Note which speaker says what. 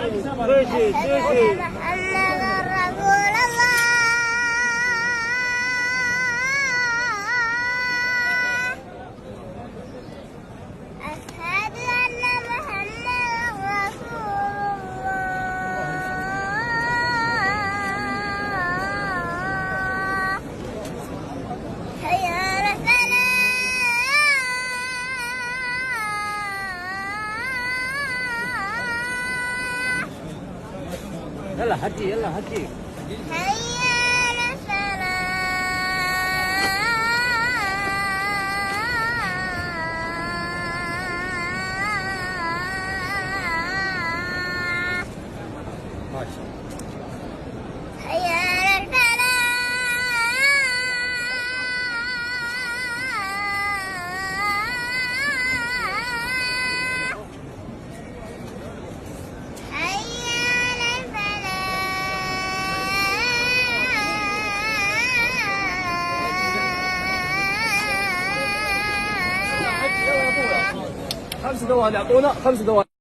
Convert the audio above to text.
Speaker 1: ماشي ماشي.
Speaker 2: محمد رسول الله. أشهد أن محمد رسول الله. حي على الصلاة.
Speaker 1: يلا حكي يلا حكي.
Speaker 2: حي على الصلاة.
Speaker 1: ما شاء الله.
Speaker 2: حي على الفلاح. حي على الفلاح.
Speaker 1: 5 ثواني اعطونا 5 ثواني.